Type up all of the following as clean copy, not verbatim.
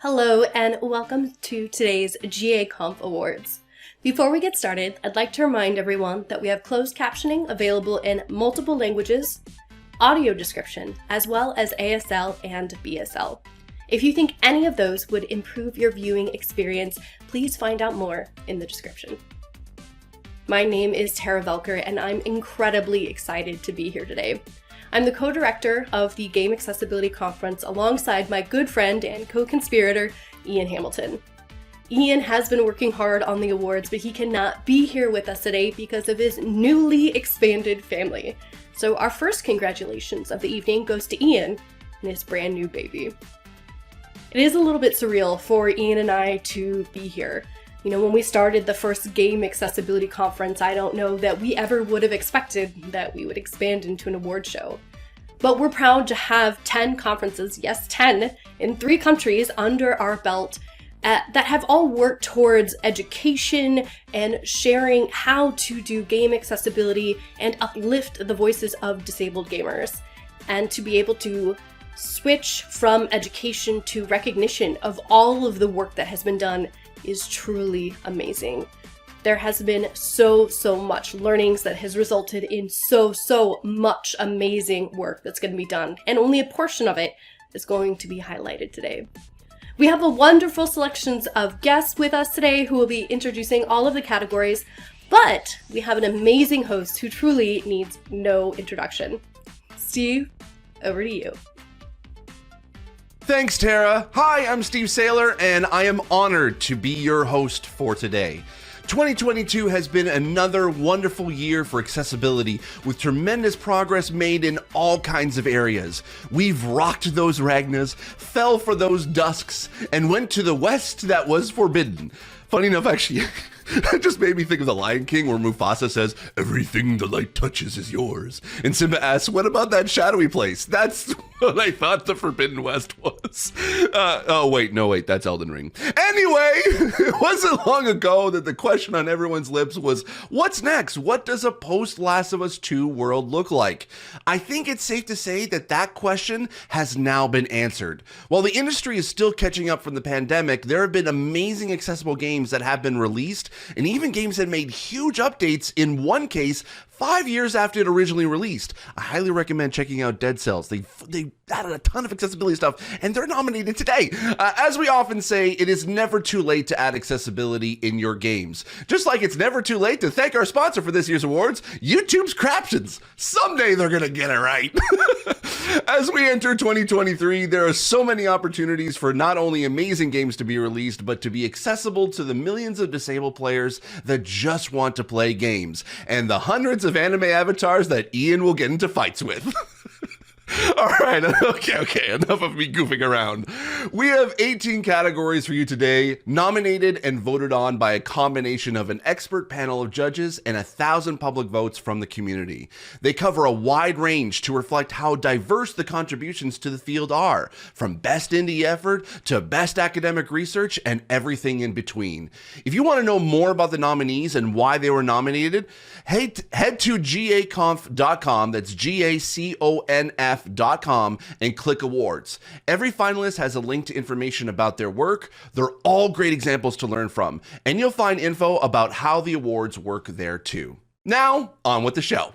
Hello and welcome to today's GAconf Awards. Before we get started, I'd like to remind everyone that we have closed captioning available in multiple languages, audio description, as well as ASL and BSL. If you think any of those would improve your viewing experience, please find out more in the description. My name is Tara Velker and I'm incredibly excited to be here today. I'm the co-director of the Game Accessibility Conference alongside my good friend and co-conspirator, Ian Hamilton. Ian has been working hard on the awards, but he cannot be here with us today because of his newly expanded family. So our first congratulations of the evening goes to Ian and his brand new baby. It is a little bit surreal for Ian and I to be here. You know, when we started the first Game Accessibility Conference, I don't know that we ever would have expected that we would expand into an award show. But we're proud to have 10 conferences, yes 10, in 3 countries under our belt that have all worked towards education and sharing how to do game accessibility and uplift the voices of disabled gamers. And to be able to switch from education to recognition of all of the work that has been done is truly amazing. There has been so much learnings that has resulted in so much amazing work that's going to be done, and only a portion of it is going to be highlighted today. We have a wonderful selections of guests with us today who will be introducing all of the categories, but we have an amazing host who truly needs no introduction. Steve, over to you. Thanks, Tara. Hi, I'm Steve Saylor, and I am honored to be your host for today. 2022 has been another wonderful year for accessibility, with tremendous progress made in all kinds of areas. We've rocked those Ragnas, fell for those dusks, and went to the west that was forbidden. Funny enough, actually, it just made me think of The Lion King, where Mufasa says, "Everything the light touches is yours." And Simba asks, "What about that shadowy place?" That's what I thought the Forbidden West was. Wait, that's Elden Ring. Anyway, it wasn't long ago that the question on everyone's lips was, what's next? What does a post-Last of Us 2 world look like? I think it's safe to say that that question has now been answered. While the industry is still catching up from the pandemic, there have been amazing accessible games that have been released, and even games that made huge updates, in one case, 5 years after it originally released. I highly recommend checking out Dead Cells. They added a ton of accessibility stuff, and they're nominated today. As we often say, it is never too late to add accessibility in your games. Just like it's never too late to thank our sponsor for this year's awards, YouTube's Captions. Someday they're gonna get it right. As we enter 2023, there are so many opportunities for not only amazing games to be released, but to be accessible to the millions of disabled players that just want to play games, and the hundreds of anime avatars that Ian will get into fights with. All right, okay, enough of me goofing around. We have 18 categories for you today, nominated and voted on by a combination of an expert panel of judges and 1,000 public votes from the community. They cover a wide range to reflect how diverse the contributions to the field are, from best indie effort to best academic research and everything in between. If you want to know more about the nominees and why they were nominated, head to GAconf.com, that's GAconf.com, and click awards. Every finalist has a link to information about their work. They're all great examples to learn from, and you'll find info about how the awards work there too. Now, on with the show.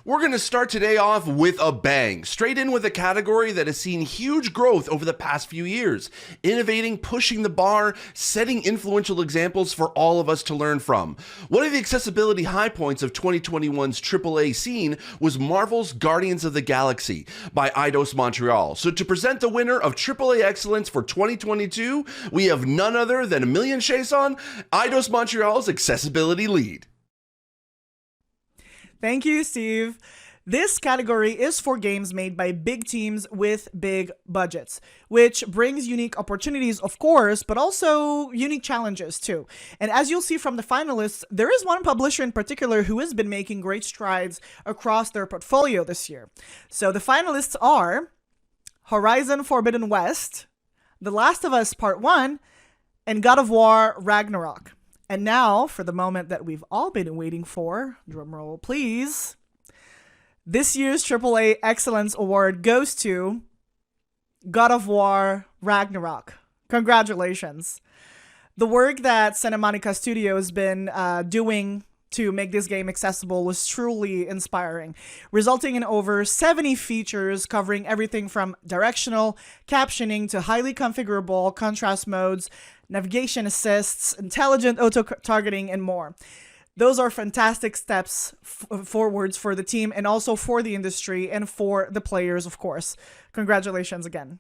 We're going to start today off with a bang, straight in with a category that has seen huge growth over the past few years, innovating, pushing the bar, setting influential examples for all of us to learn from. One of the accessibility high points of 2021's AAA scene was Marvel's Guardians of the Galaxy by Eidos Montreal. So to present the winner of AAA Excellence for 2022, we have none other than Emilian Chason, Eidos Montreal's accessibility lead. Thank you, Steve. This category is for games made by big teams with big budgets, which brings unique opportunities, of course, but also unique challenges too. And as you'll see from the finalists, there is one publisher in particular who has been making great strides across their portfolio this year. So the finalists are Horizon Forbidden West, The Last of Us Part 1, and God of War Ragnarok. And now, for the moment that we've all been waiting for, drumroll please, this year's AAA Excellence Award goes to God of War Ragnarok. Congratulations. The work that Santa Monica Studio has been doing to make this game accessible was truly inspiring, resulting in over 70 features covering everything from directional captioning to highly configurable contrast modes, navigation assists, intelligent auto-targeting, and more. Those are fantastic steps forwards for the team and also for the industry and for the players, of course. Congratulations again.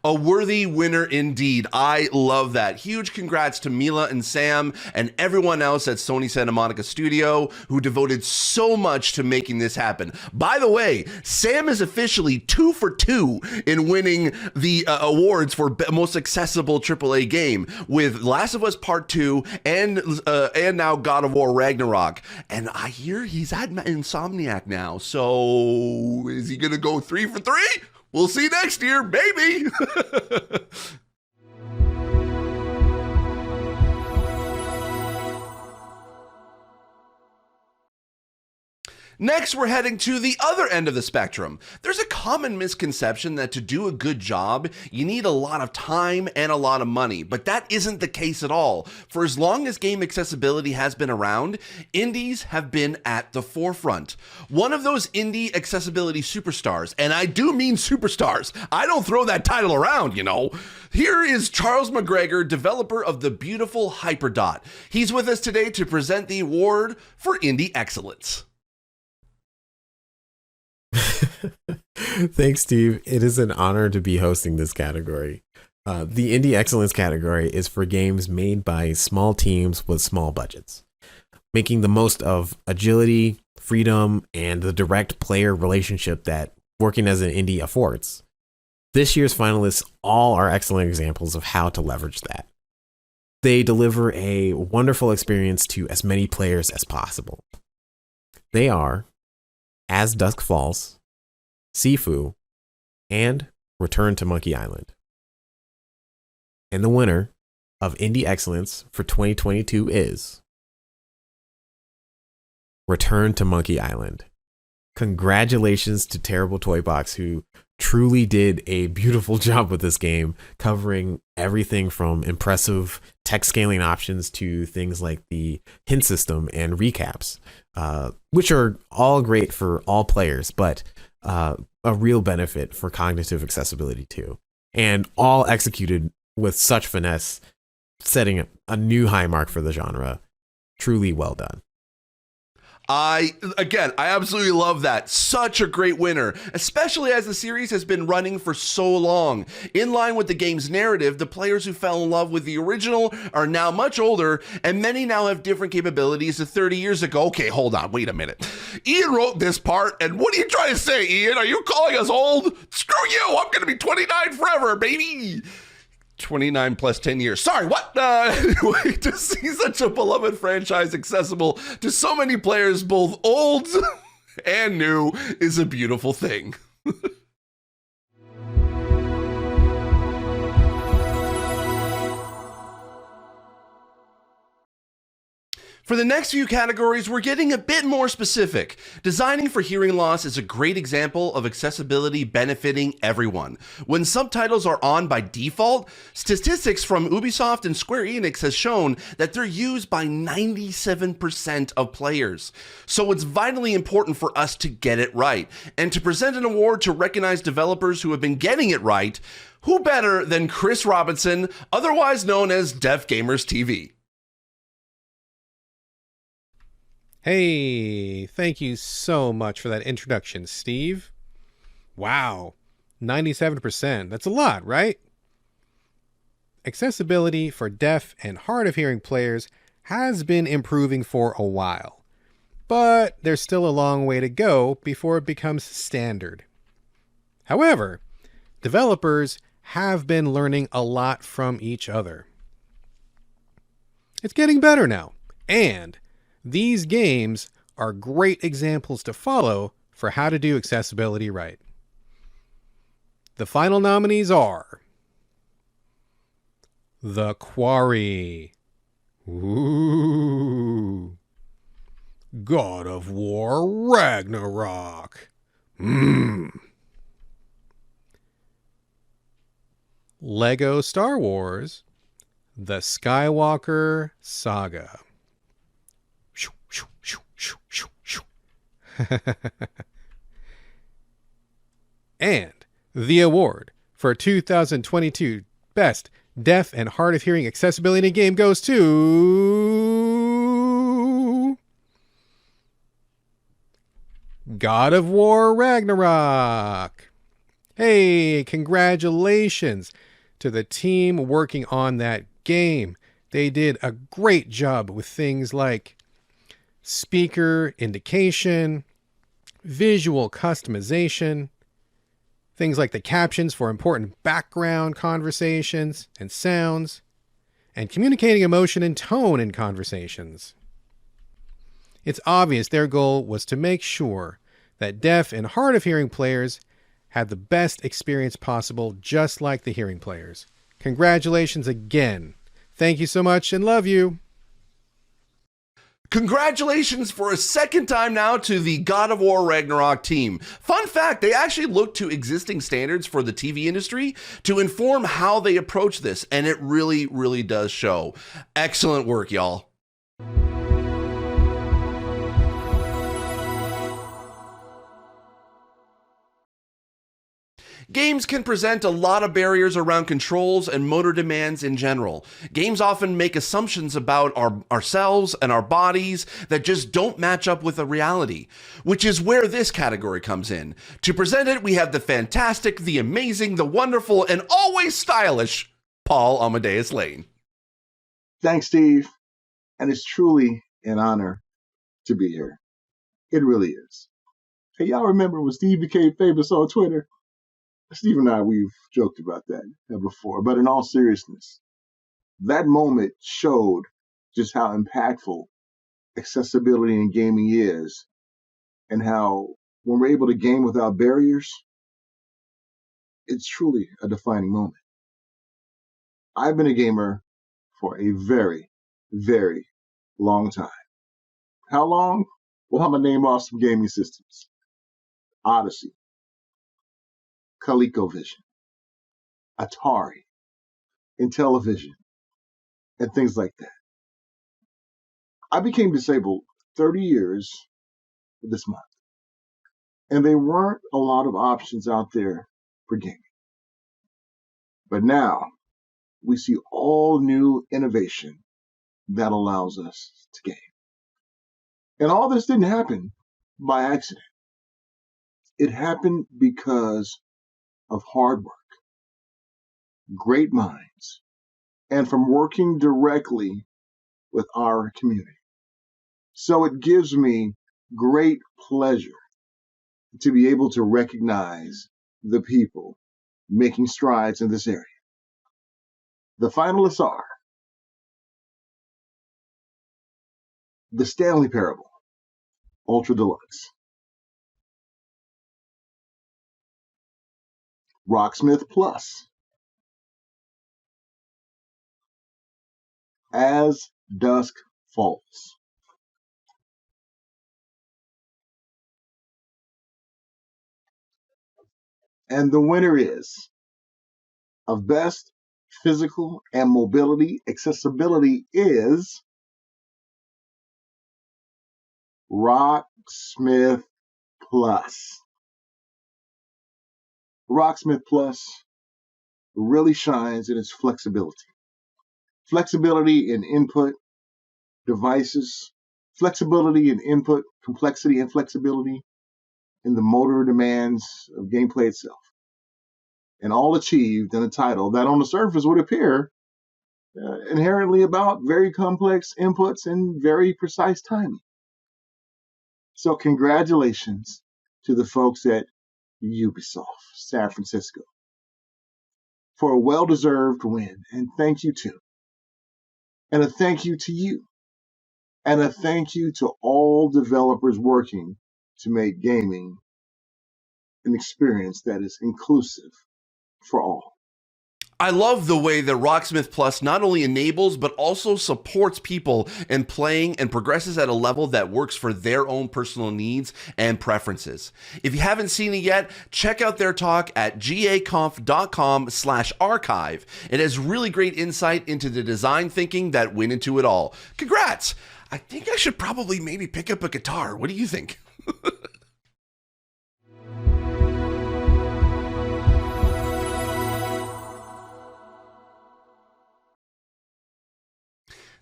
A worthy winner indeed. I love that. Huge congrats to Mila and Sam and everyone else at Sony Santa Monica Studio who devoted so much to making this happen. By the way, Sam is officially 2 for 2 in winning the awards for most accessible AAA game with Last of Us Part 2 and now God of War Ragnarok. And I hear he's at Insomniac now. So is he going to go 3 for 3? We'll see next year, baby. Next, we're heading to the other end of the spectrum. There's a common misconception that to do a good job, you need a lot of time and a lot of money, but that isn't the case at all. For as long as game accessibility has been around, indies have been at the forefront. One of those indie accessibility superstars, and I do mean superstars, I don't throw that title around, you know. Here is Charles McGregor, developer of the beautiful Hyperdot. He's with us today to present the award for indie excellence. Thanks, Steve. It is an honor to be hosting this category. The Indie Excellence category is for games made by small teams with small budgets, making the most of agility, freedom, and the direct player relationship that working as an indie affords. This year's finalists all are excellent examples of how to leverage that. They deliver a wonderful experience to as many players as possible. They are As Dusk Falls, Sifu, and Return to Monkey Island. And the winner of Indie Excellence for 2022 is Return to Monkey Island. Congratulations to Terrible Toy Box, who truly did a beautiful job with this game, covering everything from impressive text scaling options to things like the hint system and recaps, which are all great for all players, but a real benefit for cognitive accessibility too. And all executed with such finesse, setting a new high mark for the genre. Truly well done. I absolutely love that. Such a great winner, especially as the series has been running for so long. In line with the game's narrative, the players who fell in love with the original are now much older, and many now have different capabilities to 30 years ago. Okay, hold on, wait a minute. Ian wrote this part, and what are you trying to say, Ian? Are you calling us old? Screw you, I'm gonna be 29 forever, baby. 29 plus 10 years. Sorry, what? Anyway, to see such a beloved franchise accessible to so many players, both old and new, is a beautiful thing. For the next few categories, we're getting a bit more specific. Designing for hearing loss is a great example of accessibility benefiting everyone. When subtitles are on by default, statistics from Ubisoft and Square Enix has shown that they're used by 97% of players. So it's vitally important for us to get it right. And to present an award to recognize developers who have been getting it right, who better than Chris Robinson, otherwise known as Deaf Gamers TV? Hey, thank you so much for that introduction, Steve. Wow, 97%. That's a lot, right? Accessibility for deaf and hard of hearing players has been improving for a while, but there's still a long way to go before it becomes standard. However, developers have been learning a lot from each other. It's getting better now, and these games are great examples to follow for how to do accessibility right. The final nominees are The Quarry, Ooh. God of War Ragnarok. Lego Star Wars The Skywalker Saga. And the award for 2022 Best Deaf and Hard of Hearing Accessibility in a Game goes to God of War Ragnarok. Hey, congratulations to the team working on that game. They did a great job with things like speaker indication, visual customization, things like the captions for important background conversations and sounds, and communicating emotion and tone in conversations. It's obvious their goal was to make sure that deaf and hard of hearing players had the best experience possible, just like the hearing players. Congratulations again. Thank you so much and love you. Congratulations for a second time now to the God of War Ragnarok team. Fun fact, they actually looked to existing standards for the TV industry to inform how they approach this, and it really, really does show. Excellent work, y'all. Games can present a lot of barriers around controls and motor demands in general. Games often make assumptions about ourselves and our bodies that just don't match up with the reality, which is where this category comes in. To present it, we have the fantastic, the amazing, the wonderful, and always stylish Paul Amadeus Lane. Thanks, Steve. And it's truly an honor to be here. It really is. Hey, y'all remember when Steve became famous on Twitter? Steve and I, we've joked about that before, but in all seriousness, that moment showed just how impactful accessibility in gaming is, and how when we're able to game without barriers, it's truly a defining moment. I've been a gamer for a very, very long time. How long? Well, I'm going to name off some gaming systems. Odyssey, ColecoVision, Atari, Intellivision, and things like that. I became disabled 30 years this month, and there weren't a lot of options out there for gaming. But now we see all new innovation that allows us to game. And all this didn't happen by accident. It happened because of hard work, great minds, and from working directly with our community. So it gives me great pleasure to be able to recognize the people making strides in this area. The finalists are The Stanley Parable, Ultra Deluxe, Rocksmith Plus, As Dusk Falls, and the winner is of Best Physical and Mobility Accessibility is Rocksmith Plus. Rocksmith Plus really shines in its flexibility. Flexibility in input devices, flexibility in input, complexity and flexibility in the motor demands of gameplay itself. And all achieved in a title that on the surface would appear inherently about very complex inputs and very precise timing. So congratulations to the folks at Ubisoft San Francisco for a well-deserved win. And thank you too. And a thank you to you. And a thank you to all developers working to make gaming an experience that is inclusive for all. I love the way that Rocksmith Plus not only enables but also supports people in playing and progresses at a level that works for their own personal needs and preferences. If you haven't seen it yet, check out their talk at GAconf.com/archive. It has really great insight into the design thinking that went into it all. Congrats! I think I should probably maybe pick up a guitar. What do you think?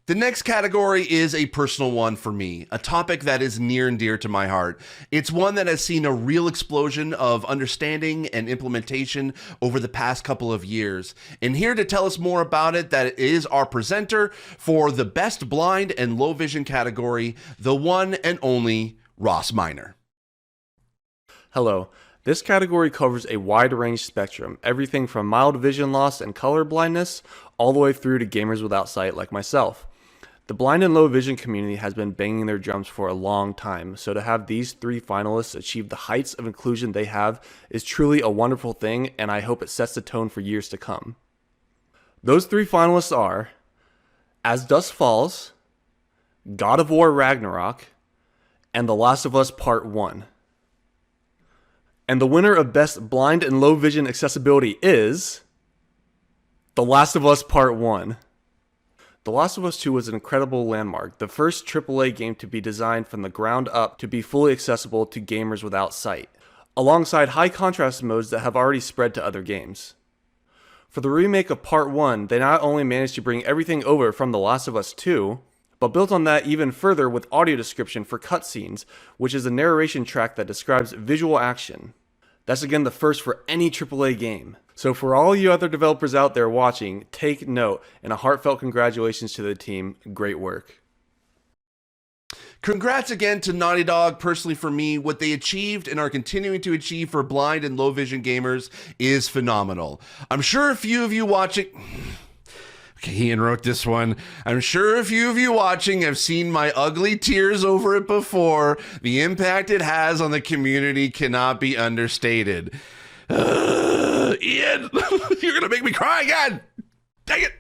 The next category is a personal one for me, a topic that is near and dear to my heart. It's one that has seen a real explosion of understanding and implementation over the past couple of years. And here to tell us more about it, that is our presenter for the Best Blind and Low Vision category, the one and only Ross Minor. Hello. This category covers a wide range spectrum, everything from mild vision loss and color blindness, all the way through to gamers without sight like myself. The blind and low vision community has been banging their drums for a long time, so to have these 3 finalists achieve the heights of inclusion they have is truly a wonderful thing, and I hope it sets the tone for years to come. Those 3 finalists are As Dusk Falls, God of War Ragnarok, and The Last of Us Part 1. And the winner of Best Blind and Low Vision Accessibility is The Last of Us Part 1. The Last of Us 2 was an incredible landmark, the first AAA game to be designed from the ground up to be fully accessible to gamers without sight, alongside high contrast modes that have already spread to other games. For the remake of Part 1, they not only managed to bring everything over from The Last of Us 2, but built on that even further with audio description for cutscenes, which is a narration track that describes visual action. That's again the first for any AAA game. So for all you other developers out there watching, take note, and a heartfelt congratulations to the team. Great work. Congrats again to Naughty Dog. Personally for me, what they achieved and are continuing to achieve for blind and low vision gamers is phenomenal. I'm sure a few of you watching... Okay, Ian wrote this one. I'm sure a few of you watching have seen my ugly tears over it before. The impact it has on the community cannot be understated. Ian, you're gonna make me cry again. Dang it.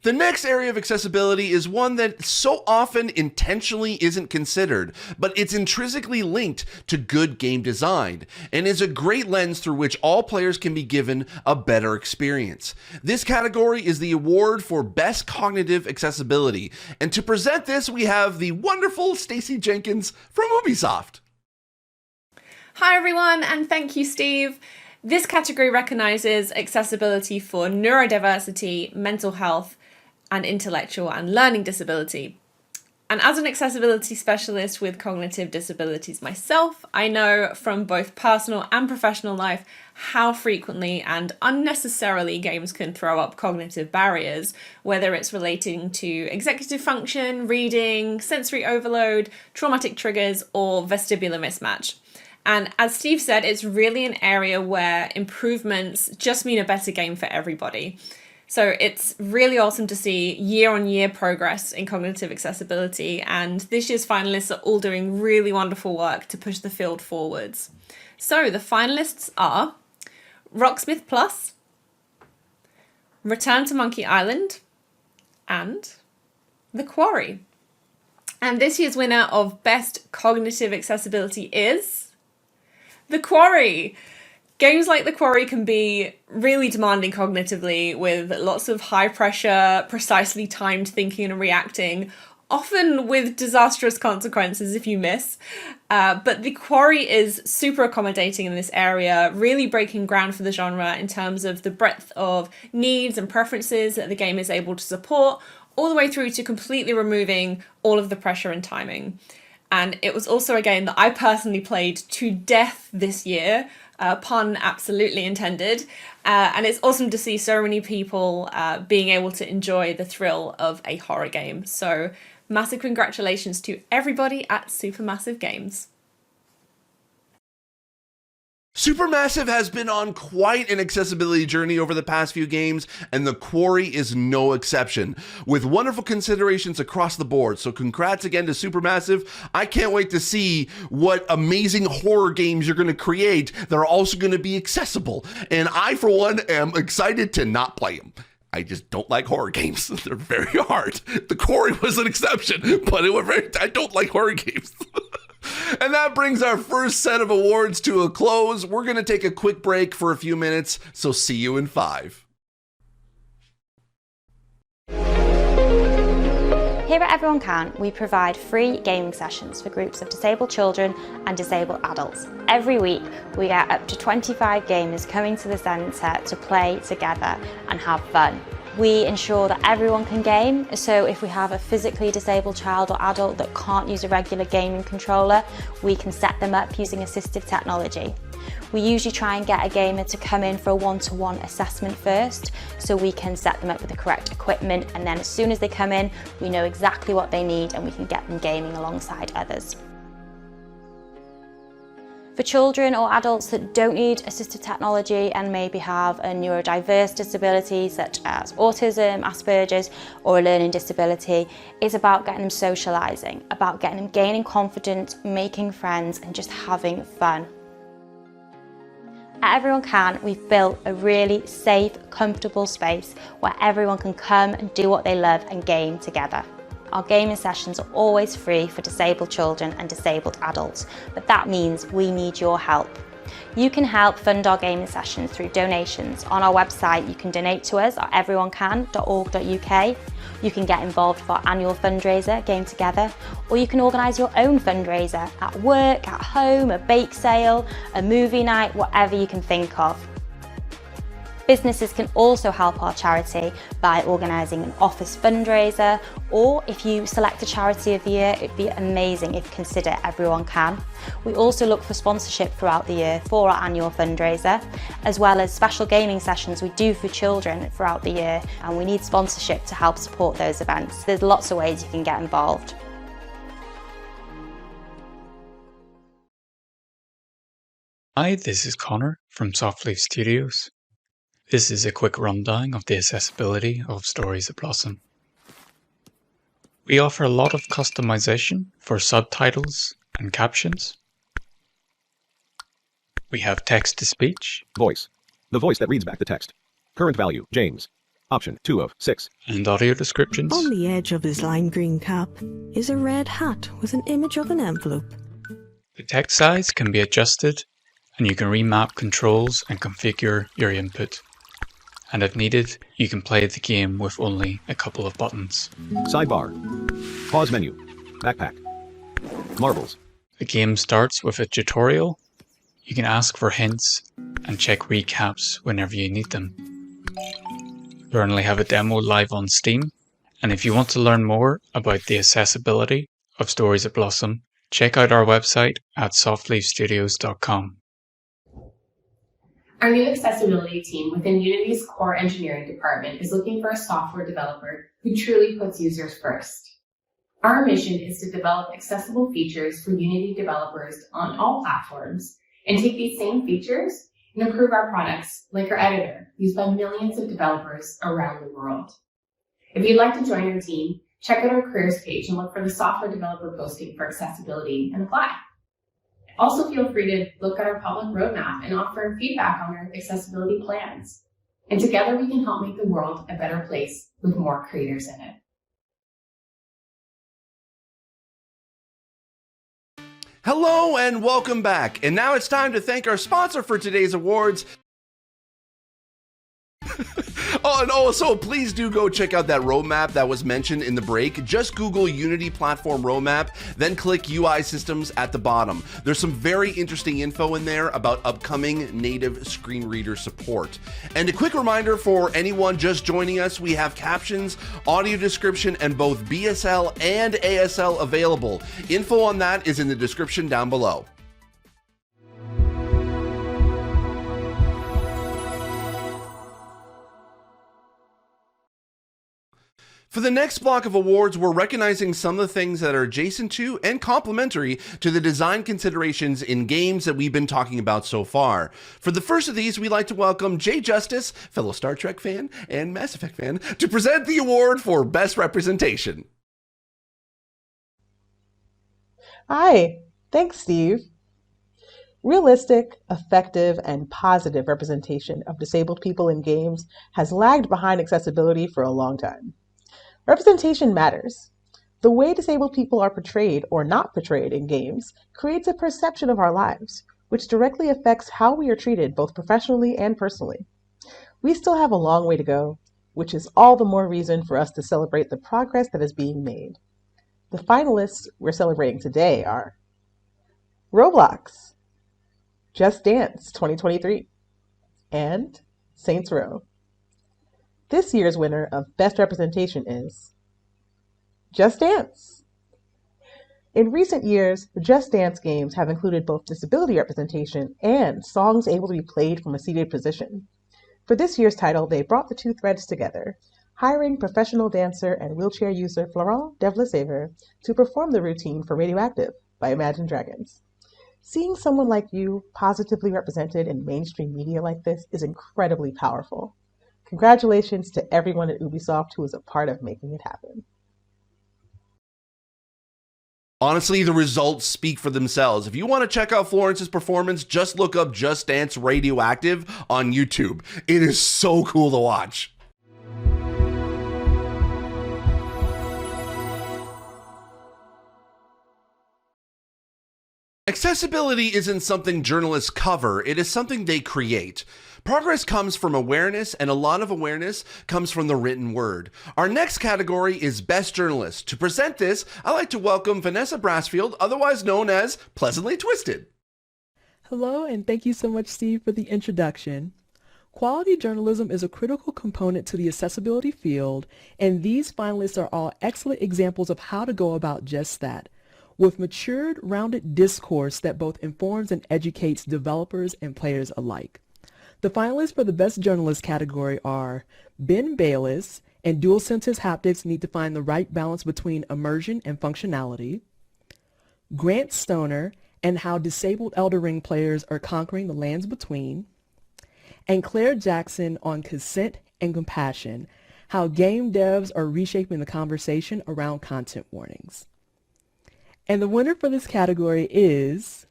The next area of accessibility is one that so often intentionally isn't considered, but it's intrinsically linked to good game design, and is a great lens through which all players can be given a better experience. This category is the award for Best Cognitive Accessibility, and to present this, we have the wonderful Stacey Jenkins from Ubisoft. Hi everyone, and thank you, Steve. This category recognises accessibility for neurodiversity, mental health, and intellectual and learning disability. And as an accessibility specialist with cognitive disabilities myself, I know from both personal and professional life how frequently and unnecessarily games can throw up cognitive barriers, whether it's relating to executive function, reading, sensory overload, traumatic triggers, or vestibular mismatch. And as Steve said, it's really an area where improvements just mean a better game for everybody. So it's really awesome to see year-on-year progress in cognitive accessibility, and this year's finalists are all doing really wonderful work to push the field forwards. So the finalists are Rocksmith Plus, Return to Monkey Island, and The Quarry. And this year's winner of Best Cognitive Accessibility is The Quarry. Games like The Quarry can be really demanding cognitively, with lots of high pressure, precisely timed thinking and reacting, often with disastrous consequences if you miss. But The Quarry is super accommodating in this area, really breaking ground for the genre in terms of the breadth of needs and preferences that the game is able to support, all the way through to completely removing all of the pressure and timing. And it was also a game that I personally played to death this year, pun absolutely intended, and it's awesome to see so many people being able to enjoy the thrill of a horror game. So massive congratulations to everybody at Supermassive Games. Supermassive has been on quite an accessibility journey over the past few games, and The Quarry is no exception, with wonderful considerations across the board. So congrats again to Supermassive. I can't wait to see what amazing horror games you're going to create that are also going to be accessible. And I, for one, am excited to not play them. I just don't like horror games. They're very hard. The Quarry was an exception, but I don't like horror games. And that brings our first set of awards to a close. We're going to take a quick break for a few minutes, so see you in 5. Here at Everyone Can, we provide free gaming sessions for groups of disabled children and disabled adults. Every week, we get up to 25 gamers coming to the centre to play together and have fun. We ensure that everyone can game, so if we have a physically disabled child or adult that can't use a regular gaming controller, we can set them up using assistive technology. We usually try and get a gamer to come in for a one-to-one assessment first, so we can set them up with the correct equipment, and then as soon as they come in, we know exactly what they need and we can get them gaming alongside others. For children or adults that don't need assistive technology and maybe have a neurodiverse disability such as autism, Asperger's or a learning disability, it's about getting them socialising, about getting them gaining confidence, making friends and just having fun. At Everyone Can, we've built a really safe, comfortable space where everyone can come and do what they love and game together. Our gaming sessions are always free for disabled children and disabled adults, but that means we need your help. You can help fund our gaming sessions through donations. On our website, you can donate to us at everyonecan.org.uk. You can get involved with our annual fundraiser, Game Together, or you can organise your own fundraiser at work, at home, a bake sale, a movie night, whatever you can think of. Businesses can also help our charity by organising an office fundraiser, or if you select a charity of the year, it'd be amazing if you consider Everyone Can. We also look for sponsorship throughout the year for our annual fundraiser, as well as special gaming sessions we do for children throughout the year, and we need sponsorship to help support those events. There's lots of ways you can get involved. Hi, this is Connor from Softleaf Studios. This is a quick rundown of the accessibility of Stories That Blossom. We offer a lot of customization for subtitles and captions. We have text-to-speech. Voice. The voice that reads back the text. Current value, James. Option 2 of 6. And audio descriptions. On the edge of his lime green cap is a red hat with an image of an envelope. The text size can be adjusted, and you can remap controls and configure your input. And if needed, you can play the game with only a couple of buttons. Sidebar. Pause menu. Backpack. Marbles. The game starts with a tutorial. You can ask for hints and check recaps whenever you need them. We currently have a demo live on Steam, and if you want to learn more about the accessibility of Stories That Blossom, check out our website at softleafstudios.com. Our new accessibility team within Unity's core engineering department is looking for a software developer who truly puts users first. Our mission is to develop accessible features for Unity developers on all platforms and take these same features and improve our products like our editor, used by millions of developers around the world. If you'd like to join our team, check out our careers page and look for the software developer posting for accessibility and apply. Also feel free to look at our public roadmap and offer feedback on our accessibility plans. And together we can help make the world a better place with more creators in it. Hello and welcome back. And now it's time to thank our sponsor for today's awards. Oh, and also please do go check out that roadmap that was mentioned in the break. Just Google Unity Platform Roadmap, then click UI Systems at the bottom. There's some very interesting info in there about upcoming native screen reader support. And a quick reminder for anyone just joining us, we have captions, audio description, and both BSL and ASL available. Info on that is in the description down below. For the next block of awards, we're recognizing some of the things that are adjacent to and complementary to the design considerations in games that we've been talking about so far. For the first of these, we'd like to welcome Jay Justice, fellow Star Trek fan and Mass Effect fan, to present the award for Best Representation. Hi, thanks, Steve. Realistic, effective, and positive representation of disabled people in games has lagged behind accessibility for a long time. Representation matters. The way disabled people are portrayed or not portrayed in games creates a perception of our lives, which directly affects how we are treated both professionally and personally. We still have a long way to go, which is all the more reason for us to celebrate the progress that is being made. The finalists we're celebrating today are Roblox, Just Dance 2023, and Saints Row. This year's winner of Best Representation is Just Dance. In recent years, the Just Dance games have included both disability representation and songs able to be played from a seated position. For this year's title, they brought the two threads together, hiring professional dancer and wheelchair user Florent Devlesaver to perform the routine for Radioactive by Imagine Dragons. Seeing someone like you positively represented in mainstream media like this is incredibly powerful. Congratulations to everyone at Ubisoft who was a part of making it happen. Honestly, the results speak for themselves. If you want to check out Florence's performance, just look up Just Dance Radioactive on YouTube. It is so cool to watch. Accessibility isn't something journalists cover, it is something they create. Progress comes from awareness, and a lot of awareness comes from the written word. Our next category is Best Journalist. To present this, I'd like to welcome Vanessa Brasfield, otherwise known as Pleasantly Twisted. Hello, and thank you so much, Steve, for the introduction. Quality journalism is a critical component to the accessibility field, and these finalists are all excellent examples of how to go about just that, with matured, rounded discourse that both informs and educates developers and players alike. The finalists for the Best Journalist category are Ben Bayless and DualSense's haptics need to find the right balance between immersion and functionality, Grant Stoner and how disabled Elden Ring players are conquering the lands between, and Claire Jackson on consent and compassion, how game devs are reshaping the conversation around content warnings. And the winner for this category is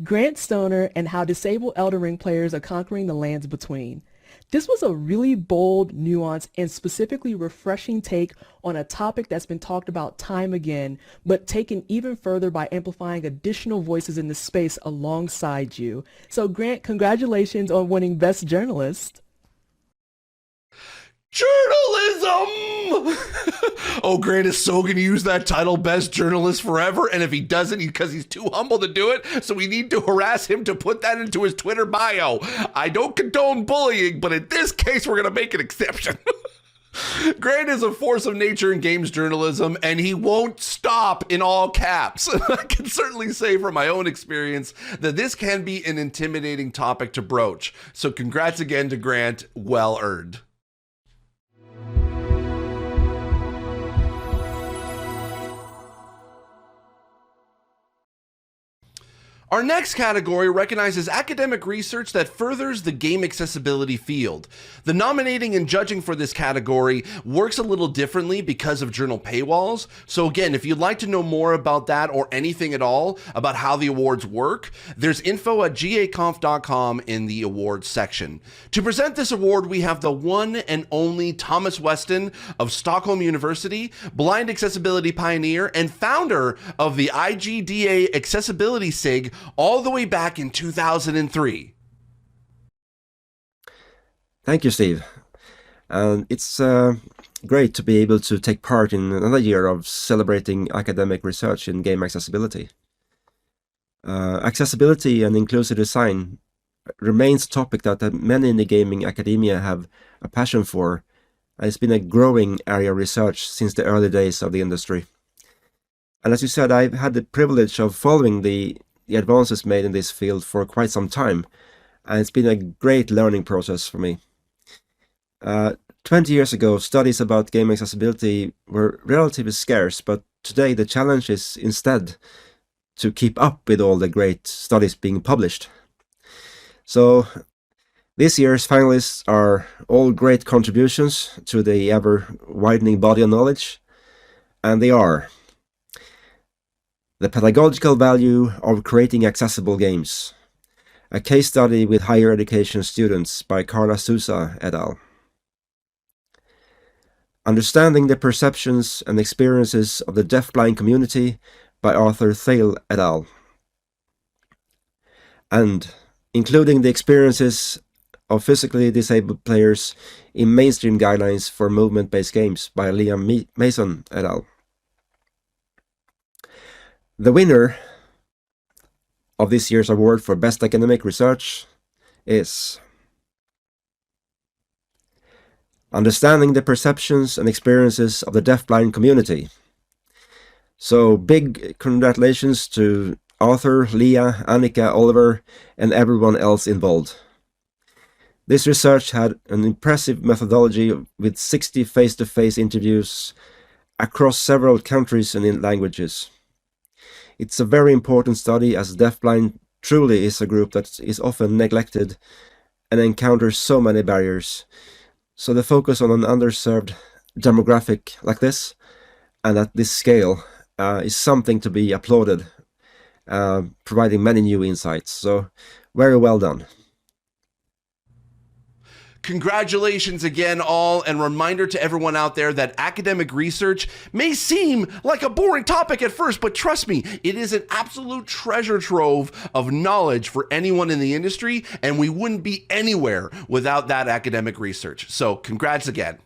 Grant Stoner and how disabled Elden Ring players are conquering the lands between. This was a really bold, nuanced, and specifically refreshing take on a topic that's been talked about time again, but taken even further by amplifying additional voices in the space alongside you. So Grant, congratulations on winning Best Journalist. Journalism! Oh, Grant is so going to use that title, Best Journalist, forever. And if he doesn't, because he's too humble to do it, so we need to harass him to put that into his Twitter bio. I don't condone bullying, but in this case, we're going to make an exception. Grant is a force of nature in games journalism, and he won't stop in all caps. I can certainly say from my own experience that this can be an intimidating topic to broach. So congrats again to Grant. Well earned. Our next category recognizes academic research that furthers the game accessibility field. The nominating and judging for this category works a little differently because of journal paywalls. So again, if you'd like to know more about that or anything at all about how the awards work, there's info at GAconf.com in the awards section. To present this award, we have the one and only Thomas Weston of Stockholm University, blind accessibility pioneer and founder of the IGDA Accessibility SIG all the way back in 2003. Thank you, Steve. It's great to be able to take part in another year of celebrating academic research in game accessibility. Accessibility and inclusive design remains a topic that many in the gaming academia have a passion for, and it's been a growing area of research since the early days of the industry. And as you said, I've had the privilege of following the advances made in this field for quite some time, and it's been a great learning process for me. 20 years ago, studies about game accessibility were relatively scarce, but today the challenge is instead to keep up with all the great studies being published. So this year's finalists are all great contributions to the ever-widening body of knowledge, and they are the pedagogical value of creating accessible games, a case study with higher education students by Carla Sousa et al. Understanding the perceptions and experiences of the deafblind community by Arthur Thale et al. And including the experiences of physically disabled players in mainstream guidelines for movement-based games by Liam Mason et al. The winner of this year's award for Best Academic Research is Understanding the Perceptions and Experiences of the Deafblind Community. So big congratulations to Arthur, Leah, Annika, Oliver, and everyone else involved. This research had an impressive methodology with 60 face-to-face interviews across several countries and in languages. It's a very important study as deafblind truly is a group that is often neglected and encounters so many barriers. So the focus on an underserved demographic like this and at this scale is something to be applauded, providing many new insights. So very well done. Congratulations again, all, and reminder to everyone out there that academic research may seem like a boring topic at first, but trust me, it is an absolute treasure trove of knowledge for anyone in the industry, and we wouldn't be anywhere without that academic research. So congrats again.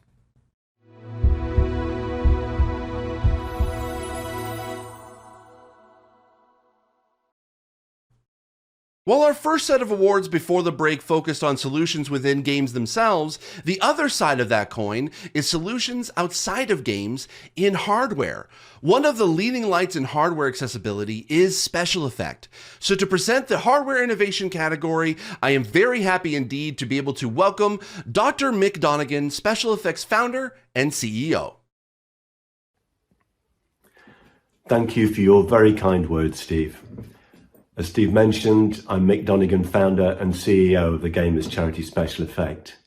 While our first set of awards before the break focused on solutions within games themselves, the other side of that coin is solutions outside of games in hardware. One of the leading lights in hardware accessibility is special effect. So to present the hardware innovation category, I am very happy indeed to be able to welcome Dr. Mick Donegan, Special Effects founder and CEO. Thank you for your very kind words, Steve. As Steve mentioned, I'm Mick Donegan, founder and CEO of the gamers charity Special Effect,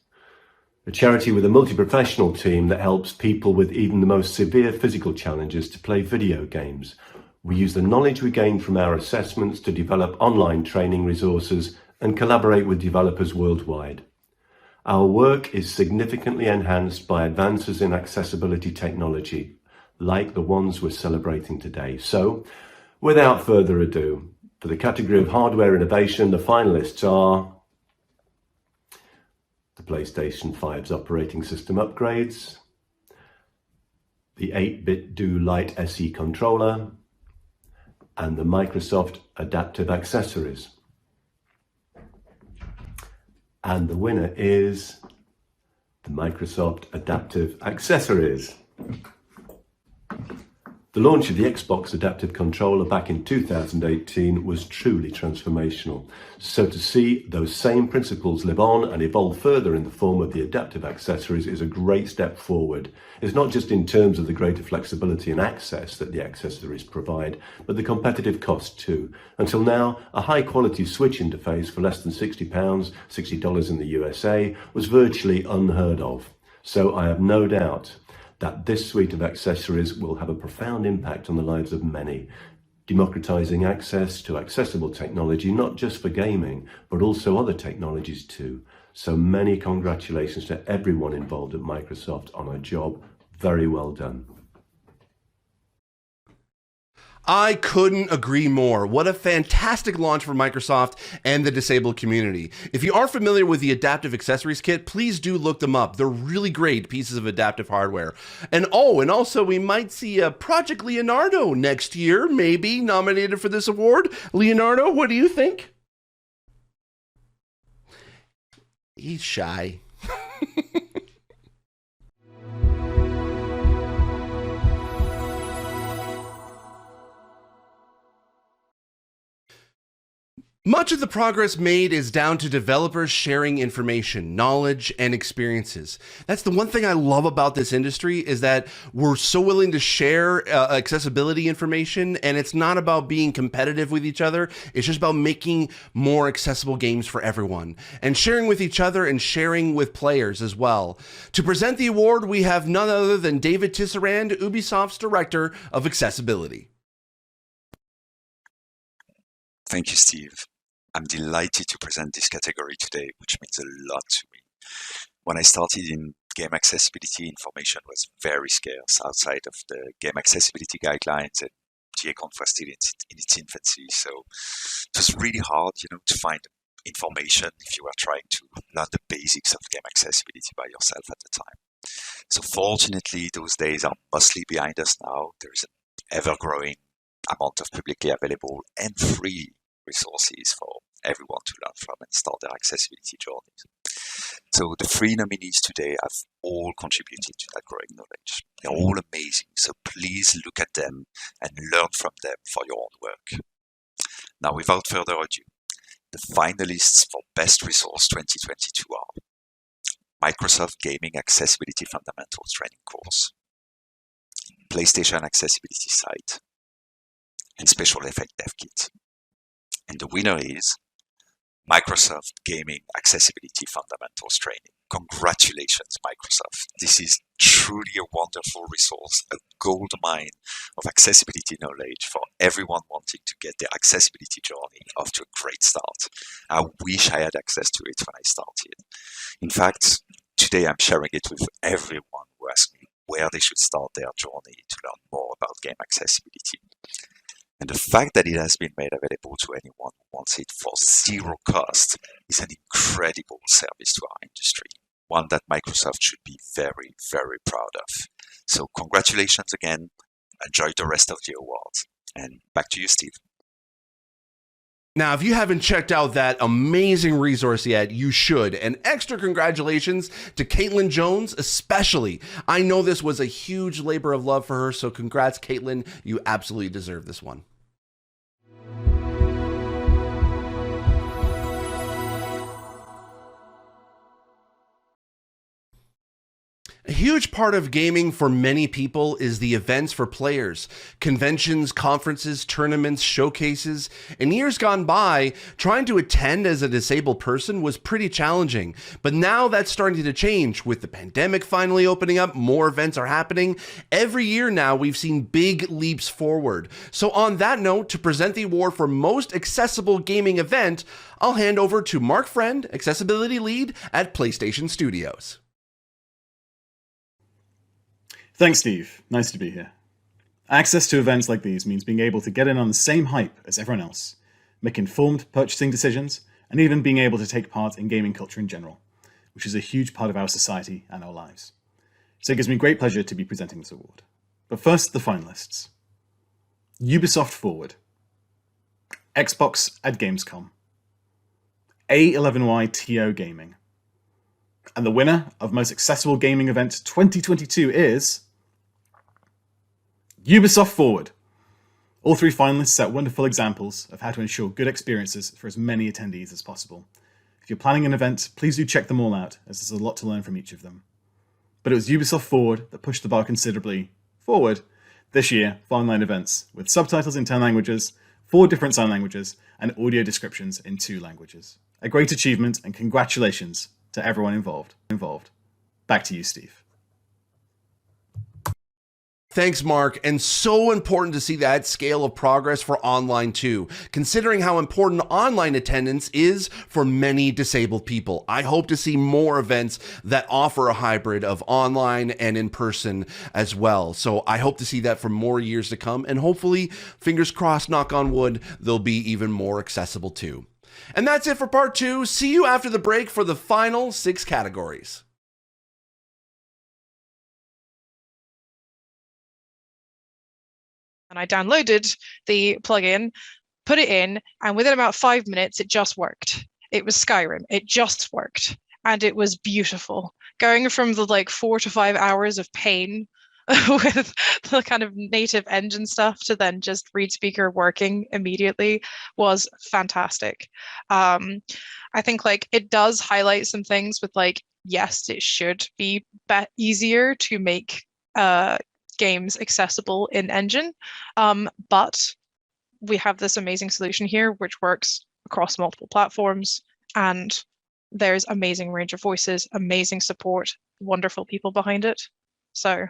a charity with a multi-professional team that helps people with even the most severe physical challenges to play video games. We use the knowledge we gain from our assessments to develop online training resources and collaborate with developers worldwide. Our work is significantly enhanced by advances in accessibility technology, like the ones we're celebrating today. So, without further ado, for the category of hardware innovation, the finalists are the PlayStation 5's operating system upgrades, the 8-bit Do Lite SE controller, and the Microsoft Adaptive Accessories. And the winner is the Microsoft Adaptive Accessories. The launch of the Xbox Adaptive Controller back in 2018 was truly transformational. So to see those same principles live on and evolve further in the form of the adaptive accessories is a great step forward. It's not just in terms of the greater flexibility and access that the accessories provide, but the competitive cost too. Until now, a high quality Switch interface for less than £60, $60 in the USA, was virtually unheard of. So I have no doubt that this suite of accessories will have a profound impact on the lives of many, democratizing access to accessible technology, not just for gaming, but also other technologies too. So many congratulations to everyone involved at Microsoft on a job very well done. I couldn't agree more. What a fantastic launch for Microsoft and the disabled community. If you are familiar with the Adaptive Accessories Kit, please do look them up. They're really great pieces of adaptive hardware. And also we might see Project Leonardo next year, maybe nominated for this award. Leonardo, what do you think? He's shy. Much of the progress made is down to developers sharing information, knowledge, and experiences. That's the one thing I love about this industry is that we're so willing to share accessibility information, and it's not about being competitive with each other. It's just about making more accessible games for everyone and sharing with each other and sharing with players as well. To present the award, we have none other than David Tisserand, Ubisoft's Director of Accessibility. Thank you, Steve. I'm delighted to present this category today, which means a lot to me. When I started in game accessibility, information was very scarce outside of the game accessibility guidelines, and GAconf was still in its infancy. So it was really hard, to find information if you were trying to learn the basics of game accessibility by yourself at the time. So fortunately, those days are mostly behind us now. There is an ever-growing amount of publicly available and free resources for everyone to learn from and start their accessibility journeys. So the 3 nominees today have all contributed to that growing knowledge. They're all amazing, so please look at them and learn from them for your own work. Now, without further ado, the finalists for Best Resource 2022 are Microsoft Gaming Accessibility Fundamentals Training Course, PlayStation Accessibility Site, and Special Effect Dev Kit. And the winner is Microsoft Gaming Accessibility Fundamentals Training. Congratulations, Microsoft. This is truly a wonderful resource, a gold mine of accessibility knowledge for everyone wanting to get their accessibility journey off to a great start. I wish I had access to it when I started. In fact, today I'm sharing it with everyone who asks me where they should start their journey to learn more about game accessibility. And the fact that it has been made available to anyone who wants it for zero cost is an incredible service to our industry, one that Microsoft should be very, very proud of. So congratulations again. Enjoy the rest of the awards. And back to you, Steve. Now, if you haven't checked out that amazing resource yet, you should. And extra congratulations to Caitlin Jones, especially. I know this was a huge labor of love for her, so congrats, Caitlin. You absolutely deserve this one. A huge part of gaming for many people is the events for players. Conventions, conferences, tournaments, showcases. In years gone by, trying to attend as a disabled person was pretty challenging. But now that's starting to change. With the pandemic finally opening up, more events are happening. Every year now, we've seen big leaps forward. So on that note, to present the award for Most Accessible Gaming Event, I'll hand over to Mark Friend, Accessibility Lead at PlayStation Studios. Thanks, Steve. Nice to be here. Access to events like these means being able to get in on the same hype as everyone else, make informed purchasing decisions, and even being able to take part in gaming culture in general, which is a huge part of our society and our lives. So it gives me great pleasure to be presenting this award. But first, the finalists. Ubisoft Forward, Xbox at Gamescom, A11Y TO Gaming, and the winner of Most Accessible Gaming Event 2022 is Ubisoft Forward. All 3 finalists set wonderful examples of how to ensure good experiences for as many attendees as possible. If you're planning an event, please do check them all out, as there's a lot to learn from each of them. But it was Ubisoft Forward that pushed the bar considerably forward this year for online events, with subtitles in 10 languages, 4 different sign languages, and audio descriptions in 2 languages. A great achievement, and congratulations to everyone involved. Back to you, Steve. Thanks, Mark. And so important to see that scale of progress for online too, considering how important online attendance is for many disabled people. I hope to see more events that offer a hybrid of online and in person as well. So I hope to see that for more years to come. And hopefully, fingers crossed, knock on wood, they'll be even more accessible too. And that's it for part 2. See you after the break for the final 6 categories. And I downloaded the plugin, put it in, and within about 5 minutes, it just worked. It was Skyrim. It just worked. And it was beautiful. Going from the 4 to 5 hours of pain with the kind of native engine stuff to then just read speaker working immediately was fantastic. I think like it does highlight some things with like, yes, it should be easier to make games accessible in engine, but we have this amazing solution here which works across multiple platforms, and there's amazing range of voices, amazing support, wonderful people behind it. So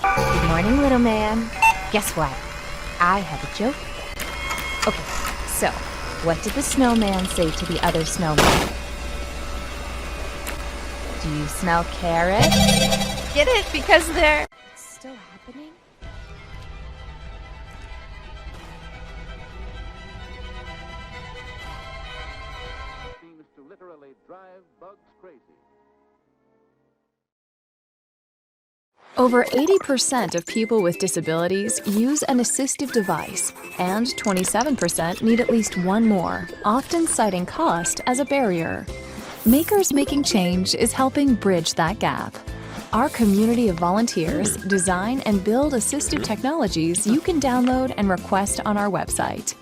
Good morning, little man. Guess what? I have a joke. Okay, so what did the snowman say to the other snowman? Do you smell carrots? Get it? Because they're still happening? Seems to literally drive bugs crazy. Over 80% of people with disabilities use an assistive device, and 27% need at least one more, often citing cost as a barrier. Makers Making Change is helping bridge that gap. Our community of volunteers design and build assistive technologies you can download and request on our website.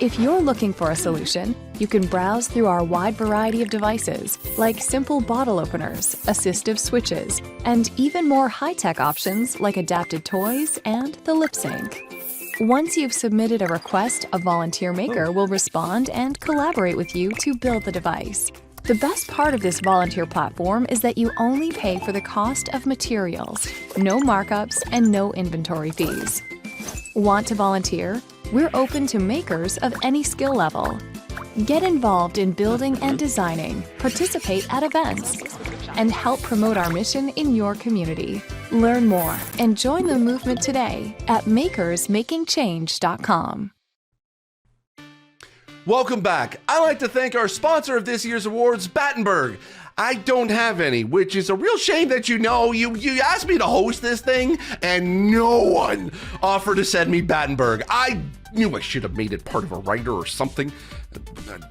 If you're looking for a solution, you can browse through our wide variety of devices, like simple bottle openers, assistive switches, and even more high-tech options like adapted toys and the lip sync. Once you've submitted a request, a volunteer maker will respond and collaborate with you to build the device. The best part of this volunteer platform is that you only pay for the cost of materials, no markups, and no inventory fees. Want to volunteer? We're open to makers of any skill level. Get involved in building and designing, participate at events, and help promote our mission in your community. Learn more and join the movement today at makersmakingchange.com. Welcome back. I'd like to thank our sponsor of this year's awards, Battenberg. I don't have any, which is a real shame that you asked me to host this thing and no one offered to send me Battenberg. I knew I should have made it part of a writer or something.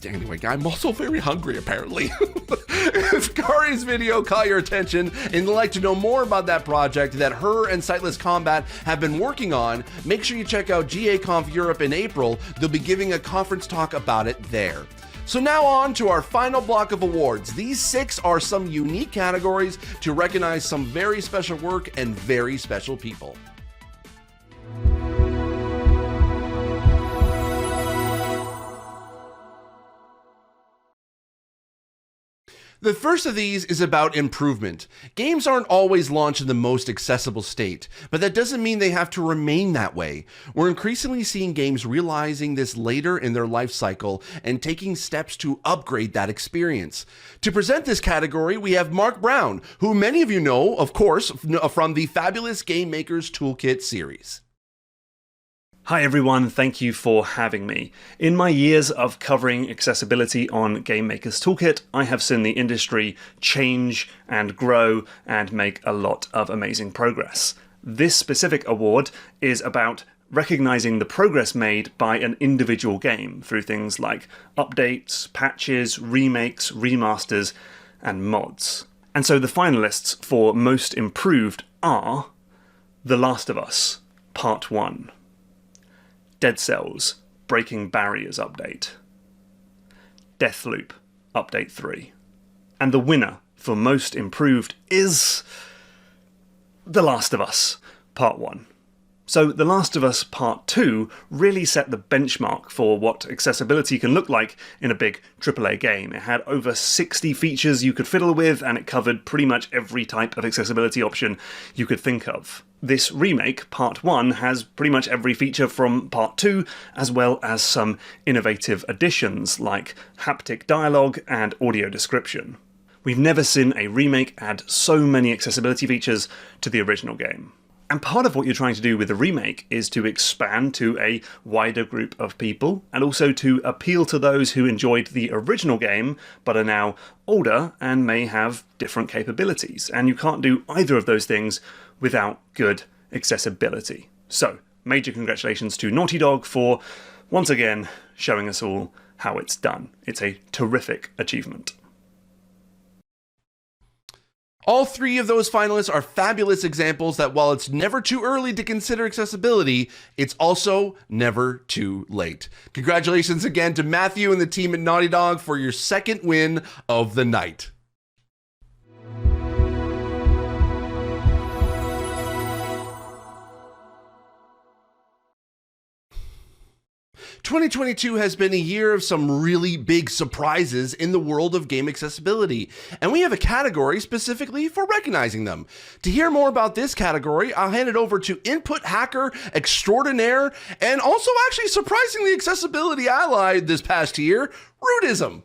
Anyway, I'm also very hungry, apparently. If Kari's video caught your attention and you'd like to know more about that project that her and Sightless Combat have been working on, make sure you check out GAconf Europe in April. They'll be giving a conference talk about it there. So now on to our final block of awards. These 6 are some unique categories to recognize some very special work and very special people. The first of these is about improvement. Games aren't always launched in the most accessible state, but that doesn't mean they have to remain that way. We're increasingly seeing games realizing this later in their life cycle and taking steps to upgrade that experience. To present this category, we have Mark Brown, who many of you know, of course, from the fabulous Game Maker's Toolkit series. Hi everyone, thank you for having me. In my years of covering accessibility on Game Maker's Toolkit, I have seen the industry change and grow and make a lot of amazing progress. This specific award is about recognizing the progress made by an individual game through things like updates, patches, remakes, remasters, and mods. And so the finalists for Most Improved are The Last of Us, Part 1. Dead Cells Breaking Barriers Update, Deathloop Update 3. And the winner for Most Improved is The Last of Us Part 1. So The Last of Us Part 2 really set the benchmark for what accessibility can look like in a big AAA game. It had over 60 features you could fiddle with, and it covered pretty much every type of accessibility option you could think of. This remake, Part 1, has pretty much every feature from Part 2, as well as some innovative additions like haptic dialogue and audio description. We've never seen a remake add so many accessibility features to the original game. And part of what you're trying to do with the remake is to expand to a wider group of people, and also to appeal to those who enjoyed the original game but are now older and may have different capabilities. And you can't do either of those things without good accessibility. So, major congratulations to Naughty Dog for, once again, showing us all how it's done. It's a terrific achievement. All three of those finalists are fabulous examples that while it's never too early to consider accessibility, it's also never too late. Congratulations again to Matthew and the team at Naughty Dog for your second win of the night. 2022 has been a year of some really big surprises in the world of game accessibility, and we have a category specifically for recognizing them. To hear more about this category, I'll hand it over to input hacker extraordinaire and also actually surprisingly accessibility ally this past year, Rudism.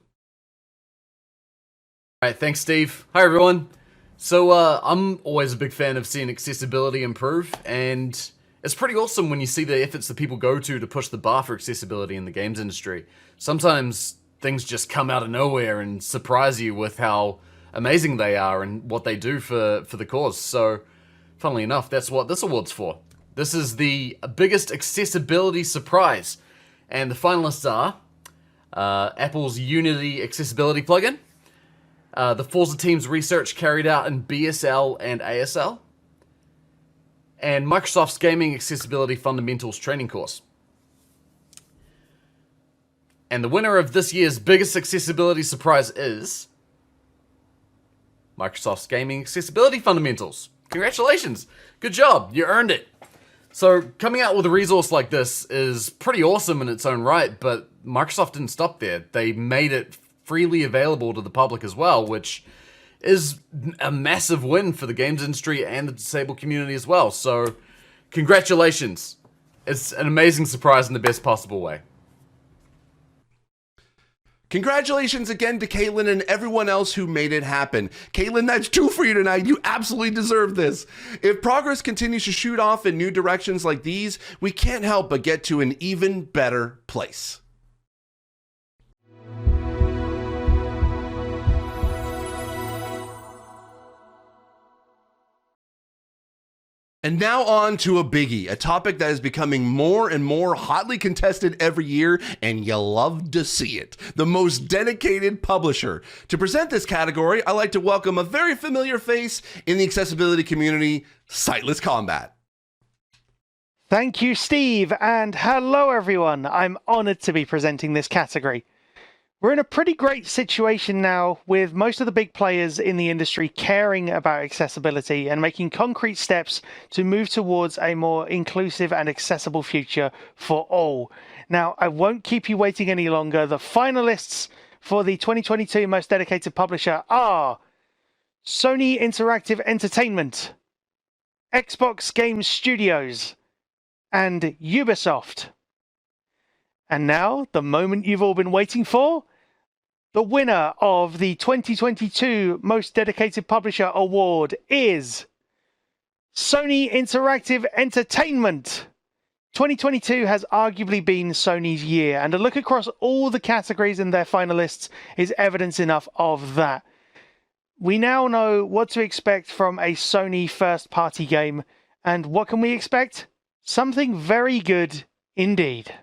All right, thanks, Steve. Hi, everyone. So I'm always a big fan of seeing accessibility improve, and it's pretty awesome when you see the efforts that people go to push the bar for accessibility in the games industry. Sometimes things just come out of nowhere and surprise you with how amazing they are and what they do for the cause. So, funnily enough, that's what this award's for. This is the biggest accessibility surprise. And the finalists are Apple's Unity accessibility plugin, the Forza team's research carried out in BSL and ASL, and Microsoft's Gaming Accessibility Fundamentals training course. And the winner of this year's biggest accessibility surprise is Microsoft's Gaming Accessibility Fundamentals. Congratulations! Good job, you earned it. So coming out with a resource like this is pretty awesome in its own right, but Microsoft didn't stop there. They made it freely available to the public as well, which is a massive win for the games industry and the disabled community as well. So, congratulations. It's an amazing surprise in the best possible way. Congratulations again to Caitlin and everyone else who made it happen. Caitlin, that's 2 for you tonight. You absolutely deserve this. If progress continues to shoot off in new directions like these, we can't help but get to an even better place. And now on to a biggie, a topic that is becoming more and more hotly contested every year, and you love to see it. The most dedicated publisher. To present this category, I'd like to welcome a very familiar face in the accessibility community, Sightless Combat. Thank you, Steve, and hello everyone. I'm honored to be presenting this category. We're in a pretty great situation now with most of the big players in the industry caring about accessibility and making concrete steps to move towards a more inclusive and accessible future for all. Now, I won't keep you waiting any longer. The finalists for the 2022 Most Dedicated Publisher are Sony Interactive Entertainment, Xbox Game Studios, and Ubisoft. And now, the moment you've all been waiting for, the winner of the 2022 Most Dedicated Publisher Award is Sony Interactive Entertainment. 2022 has arguably been Sony's year, and a look across all the categories and their finalists is evidence enough of that. We now know what to expect from a Sony first-party game, and what can we expect? Something very good indeed.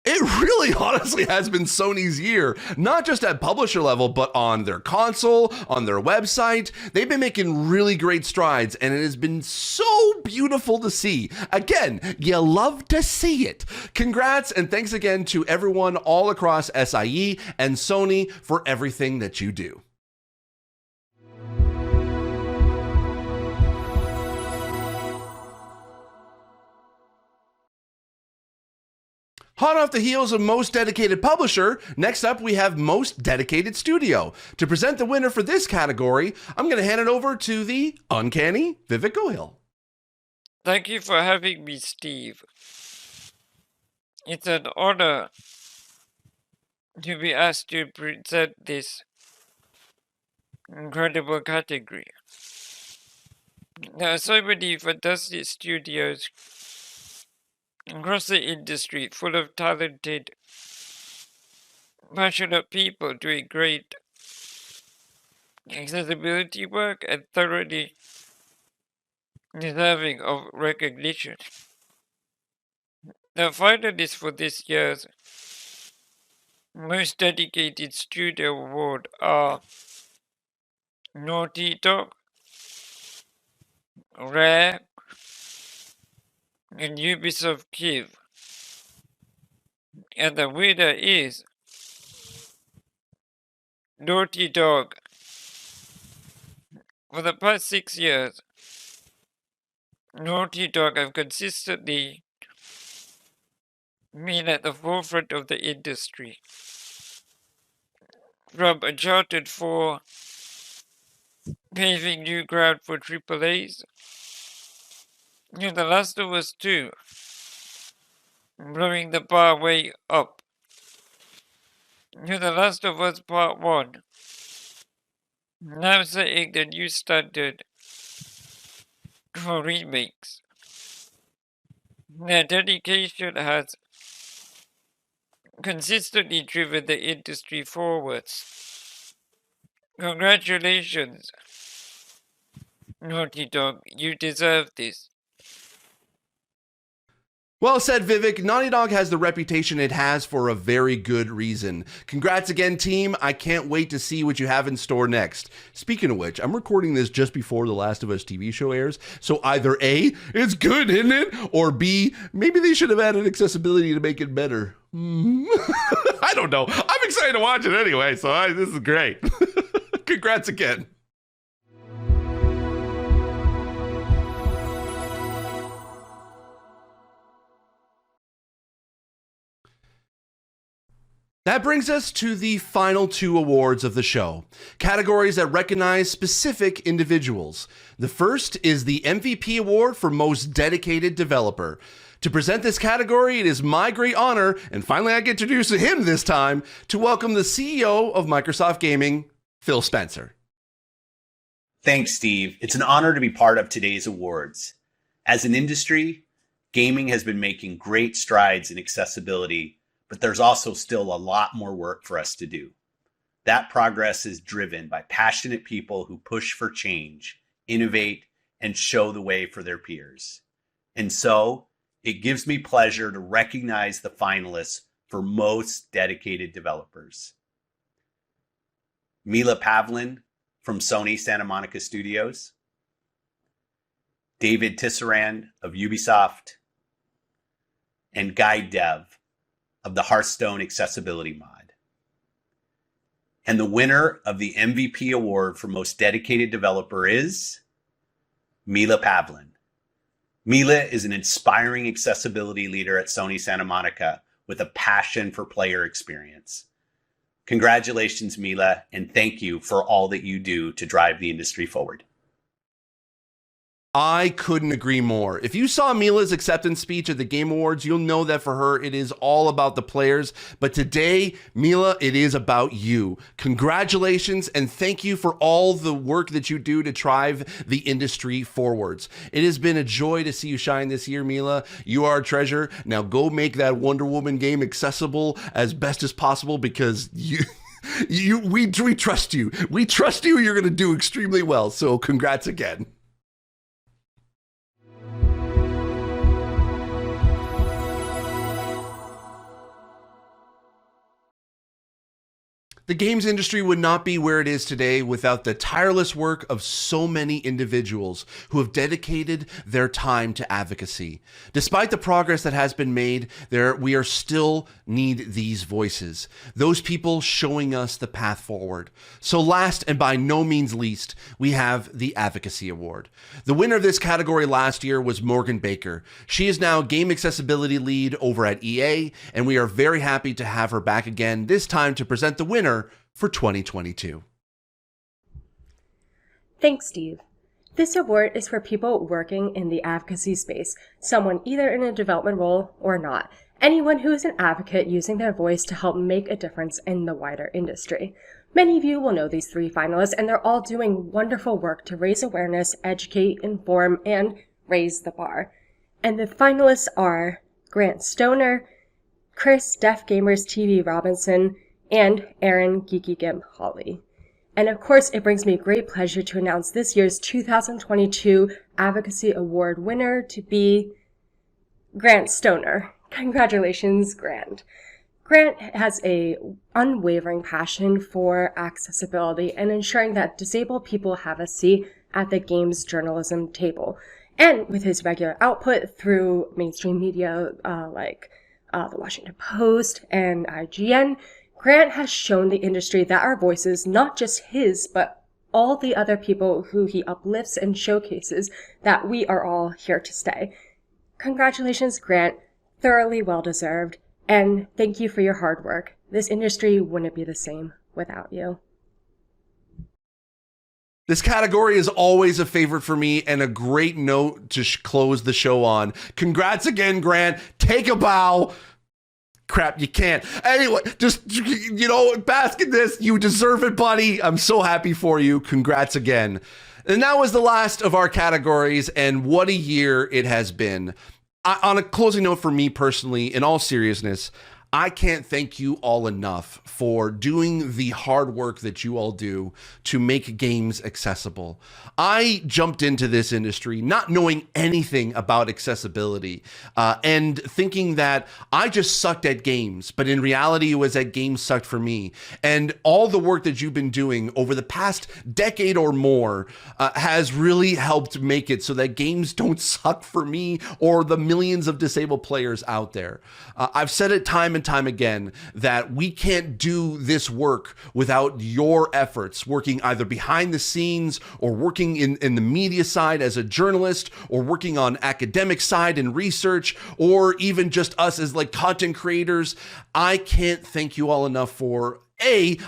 It really honestly has been Sony's year, not just at publisher level, but on their console, on their website. They've been making really great strides, and it has been so beautiful to see. Again, you love to see it. Congrats, and thanks again to everyone all across SIE and Sony for everything that you do. Hot off the heels of Most Dedicated Publisher, next up we have Most Dedicated Studio. To present the winner for this category, I'm going to hand it over to the uncanny Vivek Gohil. Thank you for having me, Steve. It's an honor to be asked to present this incredible category. There are so many fantastic studios across the industry full of talented, passionate people doing great accessibility work and thoroughly deserving of recognition. The finalists for this year's Most Dedicated Studio Award are Naughty Dog, Rare, and Ubisoft Kyiv. And the winner is Naughty Dog. For the past 6 years, Naughty Dog have consistently been at the forefront of the industry. From Uncharted 4, paving new ground for AAAs, to The Last of Us 2, blowing the bar way up, to The Last of Us Part 1, now setting the new standard for remakes. Their dedication has consistently driven the industry forwards. Congratulations, Naughty Dog, you deserve this. Well said, Vivek. Naughty Dog has the reputation it has for a very good reason. Congrats again, team. I can't wait to see what you have in store next. Speaking of which, I'm recording this just before The Last of Us TV show airs, so either A, it's good, isn't it? Or B, maybe they should have added accessibility to make it better. I don't know. I'm excited to watch it anyway, so this is great. Congrats again. That brings us to the final 2 awards of the show, categories that recognize specific individuals. The first is the MVP Award for Most Dedicated Developer. To present this category, it is my great honor, and finally I get to introduce him this time, to welcome the CEO of Microsoft Gaming, Phil Spencer. Thanks, Steve. It's an honor to be part of today's awards. As an industry, gaming has been making great strides in accessibility, but there's also still a lot more work for us to do. That progress is driven by passionate people who push for change, innovate, and show the way for their peers. And so, it gives me pleasure to recognize the finalists for Most Dedicated Developers. Mila Pavlin from Sony Santa Monica Studios, David Tisserand of Ubisoft, and Guy Dev of the Hearthstone Accessibility Mod. And the winner of the MVP Award for Most Dedicated Developer is Mila Pavlin. Mila is an inspiring accessibility leader at Sony Santa Monica with a passion for player experience. Congratulations, Mila, and thank you for all that you do to drive the industry forward. I couldn't agree more. If you saw Mila's acceptance speech at the Game Awards, you'll know that for her, it is all about the players. But today, Mila, it is about you. Congratulations, and thank you for all the work that you do to drive the industry forwards. It has been a joy to see you shine this year, Mila. You are a treasure. Now go make that Wonder Woman game accessible as best as possible, because we trust you. We trust you. You're going to do extremely well. So congrats again. The games industry would not be where it is today without the tireless work of so many individuals who have dedicated their time to advocacy. Despite the progress that has been made, we are still need these voices, those people showing us the path forward. So last and by no means least, we have the Advocacy Award. The winner of this category last year was Morgan Baker. She is now Game Accessibility Lead over at EA, and we are very happy to have her back again, this time to present the winner for 2022. Thanks, Steve. This award is for people working in the advocacy space, someone either in a development role or not, anyone who is an advocate using their voice to help make a difference in the wider industry. Many of you will know these 3 finalists, and they're all doing wonderful work to raise awareness, educate, inform, and raise the bar. And the finalists are Grant Stoner, Chris Deaf Gamers TV Robinson, and Aaron Geeky Gimp Holly. And of course, it brings me great pleasure to announce this year's 2022 Advocacy Award winner to be Grant Stoner. Congratulations, Grant. Grant has a unwavering passion for accessibility and ensuring that disabled people have a seat at the games journalism table. And with his regular output through mainstream media like the Washington Post and IGN, Grant has shown the industry that our voices, not just his, but all the other people who he uplifts and showcases, that we are all here to stay. Congratulations, Grant. Thoroughly well-deserved. And thank you for your hard work. This industry wouldn't be the same without you. This category is always a favorite for me and a great note to close the show on. Congrats again, Grant. Take a bow. Crap, you can't. Anyway, just, bask in this. You deserve it, buddy. I'm so happy for you. Congrats again. And that was the last of our categories, and what a year it has been. On a closing note for me personally, in all seriousness, I can't thank you all enough for doing the hard work that you all do to make games accessible. I jumped into this industry not knowing anything about accessibility and thinking that I just sucked at games, but in reality it was that games sucked for me. And all the work that you've been doing over the past decade or more has really helped make it so that games don't suck for me or the millions of disabled players out there. I've said it time and time again that we can't do this work without your efforts, working either behind the scenes or working in the media side as a journalist, or working on academic side and research, or even just us as like content creators. I can't thank you all enough for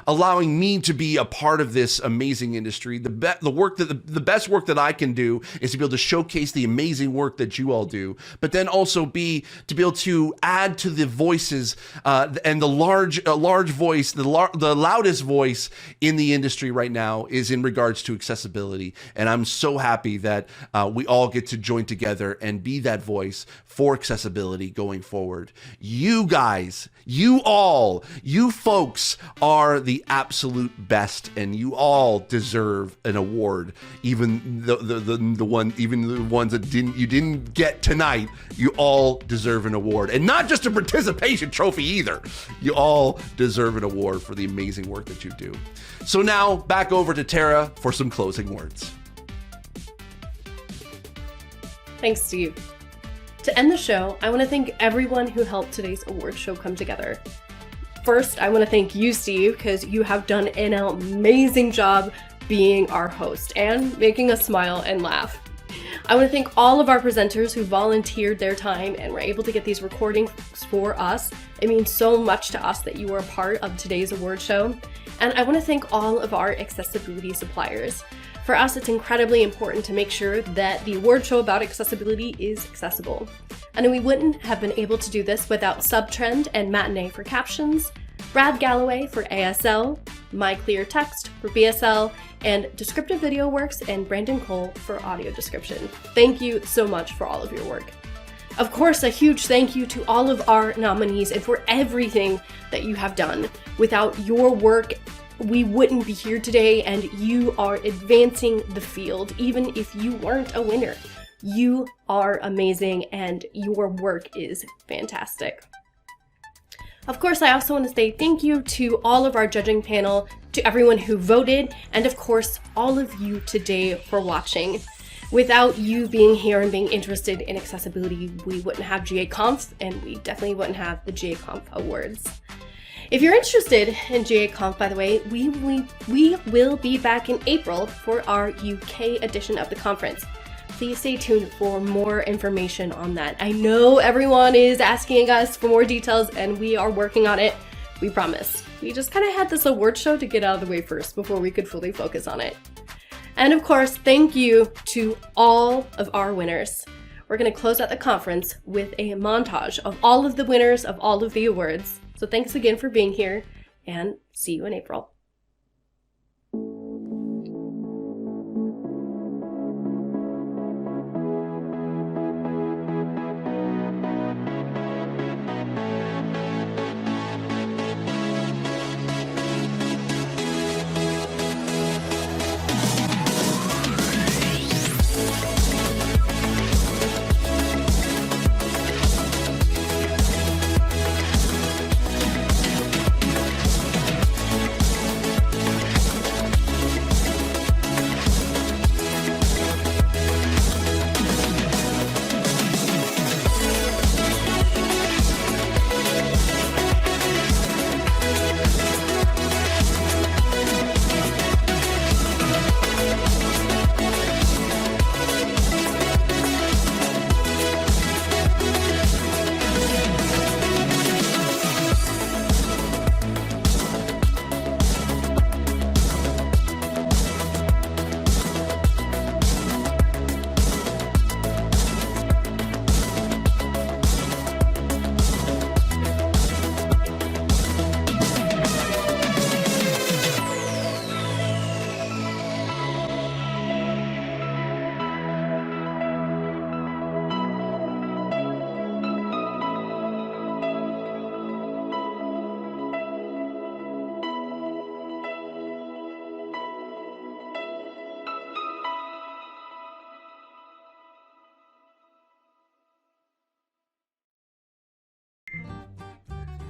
allowing me to be a part of this amazing industry. The best work that I can do is to be able to showcase the amazing work that you all do, but then also to be able to add to the voices and the large voice, the loudest voice in the industry right now is in regards to accessibility. And I'm so happy that we all get to join together and be that voice for accessibility going forward. You guys, you folks are the absolute best, and you all deserve an award. Even the ones that you didn't get tonight, you all deserve an award, and not just a participation trophy either. You all deserve an award for the amazing work that you do. So now back over to Tara for some closing words. Thanks, Steve. To end the show, I want to thank everyone who helped today's award show come together. First, I want to thank you, Steve, because you have done an amazing job being our host and making us smile and laugh. I want to thank all of our presenters who volunteered their time and were able to get these recordings for us. It means so much to us that you are a part of today's award show. And I want to thank all of our accessibility suppliers. For us, it's incredibly important to make sure that the award show about accessibility is accessible. And we wouldn't have been able to do this without Subtrend and Matinee for Captions, Brad Galloway for ASL, MyClearText for BSL, and Descriptive Video Works and Brandon Cole for audio description. Thank you so much for all of your work. Of course, a huge thank you to all of our nominees and for everything that you have done. Without your work, we wouldn't be here today, and you are advancing the field, even if you weren't a winner. You are amazing, and your work is fantastic. Of course, I also want to say thank you to all of our judging panel, to everyone who voted, and of course, all of you today for watching. Without you being here and being interested in accessibility, we wouldn't have GAconf, and we definitely wouldn't have the GAconf Awards. If you're interested in GAconf, by the way, we will be back in April for our UK edition of the conference. Please stay tuned for more information on that. I know everyone is asking us for more details, and we are working on it. We promise. We just kind of had this award show to get out of the way first before we could fully focus on it. And of course, thank you to all of our winners. We're going to close out the conference with a montage of all of the winners of all of the awards. So thanks again for being here, and see you in April.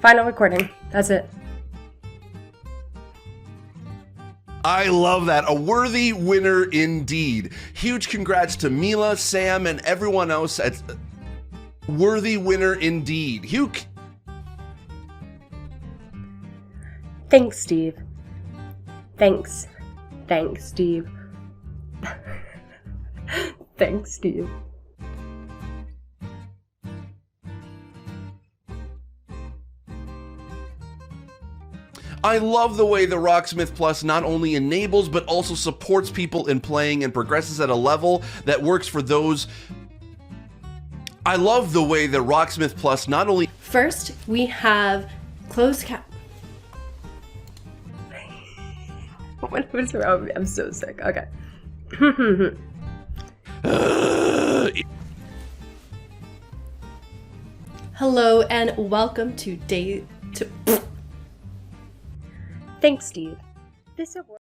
Final recording. That's it. I love that. A worthy winner indeed. Huge congrats to Mila, Sam, and everyone else. At worthy winner indeed. Thanks, Steve. Thanks. Thanks, Steve. Thanks, Steve. I love the way the Rocksmith Plus not only enables but also supports people in playing and progresses at a level that works for those. I love the way that Rocksmith Plus not only. First, we have closed cap. What's wrong? I'm so sick. Okay. Hello and welcome to day 2. Thanks, Steve. This award